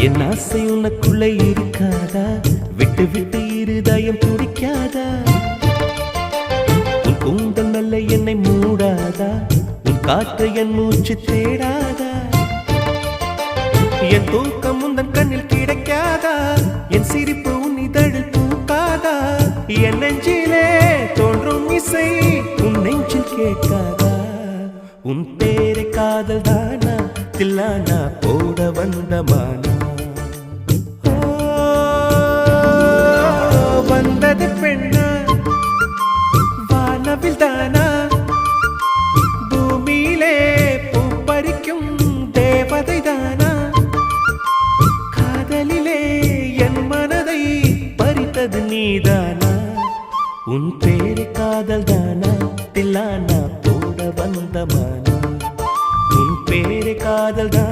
என் ஆசை உனக்குள்ளே இருக்காதா? விட்டு விட்டு இருதயம் துடிக்காதா? உன் கூந்தல் நல்ல என்னை மூடாதா? உன் காற்று என் மூச்சு தேடாதா? என் தூக்கம் உந்தன் கண்ணில் கிடைக்காதா? என் சிரிப்பு உன் இதழில் பூக்காதா? என் நெஞ்சிலே தோன்றும் இசை உன் நெஞ்சில் கேட்காதா? உன் பேரை காதல் தானா தில்லானா போட வந்த மானா? வந்தது பெண்ணா வானவில் தானா? பூமியிலே பூ பறிக்கும் தேவதை தானா? காதலிலே என் மனதை பறித்தது நீதானா? உன் பேரை காதல் தானா தில்லானா போட வந்த மானா? உன் பேரை காதல் தான்